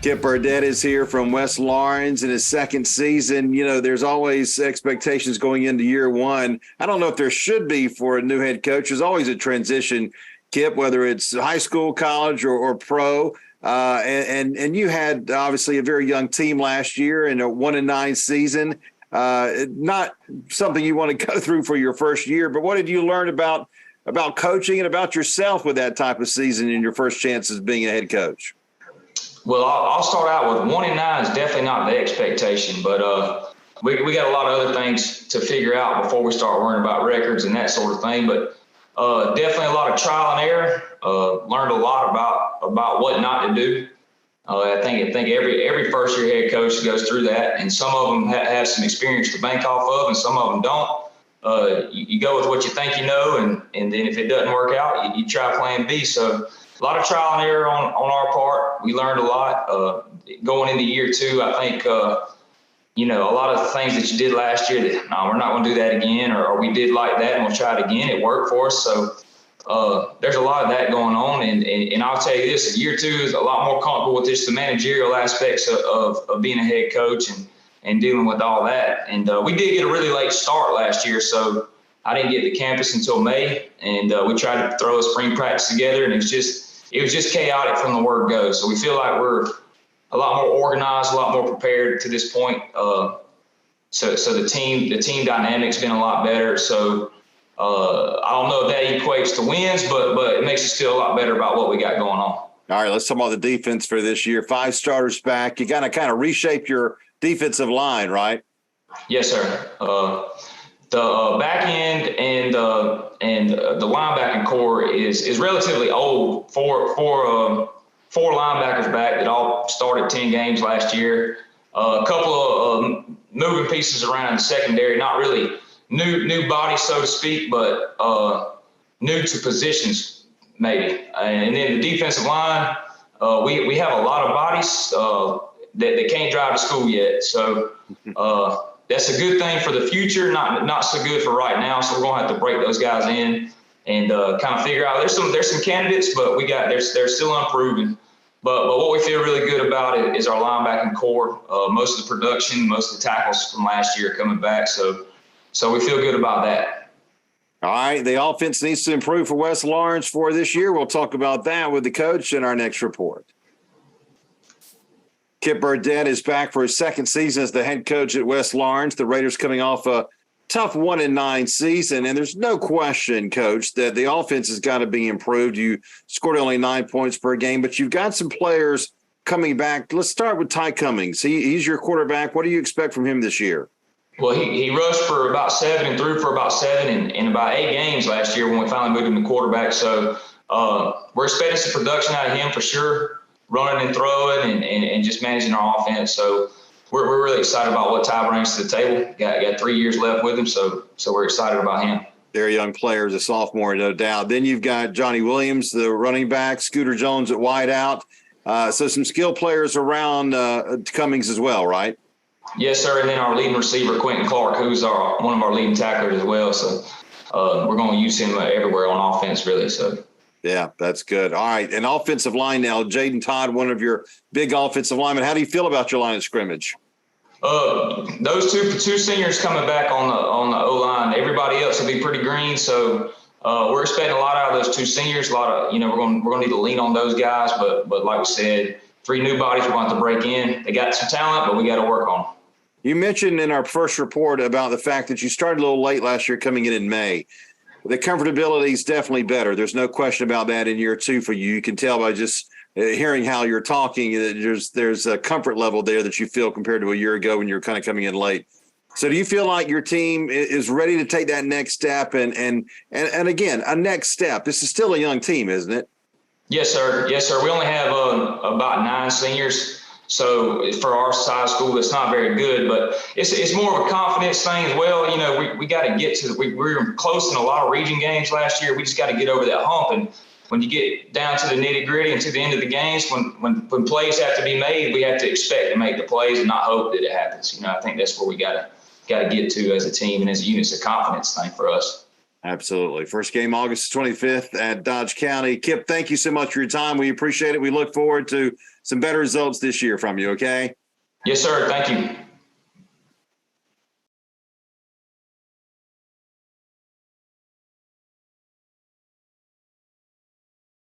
Kip Burdette is here from West Lawrence in his second season. You know, there's always expectations going into year one. I don't know if there should be for a new head coach. There's always a transition, Kip, whether it's high school, college, or pro. And you had obviously a very young team last year and a 1-9 season. Not something you want to go through for your first year, but what did you learn about coaching and about yourself with that type of season and your first chances being a head coach? Well, I'll start out with 1-9 is definitely not the expectation, but we got a lot of other things to figure out before we start worrying about records and that sort of thing. But definitely a lot of trial and error. Learned a lot about what not to do. I think every first year head coach goes through that, and some of them have some experience to bank off of, and some of them don't. You go with what you think you know, and then if it doesn't work out, you try plan B. So a lot of trial and error on our part. We learned a lot going into year two. I think, a lot of the things that you did last year that, no, we're not going to do that again, or we did like that and we'll try it again. It worked for us. So there's a lot of that going on. And I'll tell you this, year two is a lot more comfortable with just the managerial aspects of being a head coach and dealing with all that. And we did get a really late start last year. So I didn't get to campus until May, and we tried to throw a spring practice together, and it was just chaotic from the word go. So we feel like we're a lot more organized, a lot more prepared to this point. So the team dynamic's been a lot better. So I don't know if that equates to wins, but it makes us feel a lot better about what we got going on. All right, let's talk about the defense for this year. 5 starters back. You got to kind of reshape your defensive line, right? Yes, sir. The back end and the linebacking core is relatively old. Four linebackers back that all started 10 games last year. A couple of moving pieces around in the secondary, not really new bodies, so to speak, but new to positions maybe. And then the defensive line, we have a lot of bodies that can't drive to school yet. So that's a good thing for the future, not so good for right now. So we're gonna have to break those guys in and kind of figure out. There's some candidates, but they're still unproven. But what we feel really good about it is our linebacking core. Most of the production, most of the tackles from last year are coming back. So we feel good about that. All right, the offense needs to improve for West Lawrence for this year. We'll talk about that with the coach in our next report. Kip Burdette is back for his second season as the head coach at West Lawrence. The Raiders coming off a tough 1-9 season, and there's no question, Coach, that the offense has got to be improved. You scored only 9 points per game, but you've got some players coming back. Let's start with Ty Cummings. He's your quarterback. What do you expect from him this year? Well, he rushed for about 7 and threw for about 7 in about 8 games last year when we finally moved him to quarterback. So we're expecting some production out of him for sure, running and throwing and just managing our offense. So we're really excited about what Ty brings to the table. Got 3 years left with him, so we're excited about him. Very young player as a sophomore, no doubt. Then you've got Johnny Williams, the running back, Scooter Jones at wide out. So some skilled players around Cummings as well, right? Yes, sir. And then our leading receiver, Quentin Clark, who's one of our leading tacklers as well. So we're going to use him everywhere on offense, really. So. Yeah, that's good. All right, an offensive line now. Jaden Todd, one of your big offensive linemen. How do you feel about your line of scrimmage? Those two seniors coming back on the O-line. Everybody else will be pretty green. So we're expecting a lot out of those 2 seniors. A lot of, we're going to need to lean on those guys. But like we said, 3 new bodies we're going to have to break in. They got some talent, but we got to work on them. You mentioned in our first report about the fact that you started a little late last year coming in May. The comfortability is definitely better. There's no question about that in year 2 for you. You can tell by just hearing how you're talking that there's a comfort level there that you feel compared to a year ago when you're kind of coming in late. So do you feel like your team is ready to take that next step? And again, a next step. This is still a young team, isn't it? Yes, sir. Yes, sir. We only have about 9 seniors. So for our size school, it's not very good, but it's more of a confidence thing as well. We got to get to we were close in a lot of region games last year. We just got to get over that hump. And when you get down to the nitty gritty and to the end of the games, when plays have to be made, we have to expect to make the plays and not hope that it happens. I think that's where we got to get to as a team and as a unit. It's a confidence thing for us. Absolutely. First game, August 25th at Dodge County. Kip, thank you so much for your time. We appreciate it. We look forward to some better results this year from you, okay? Yes, sir. Thank you.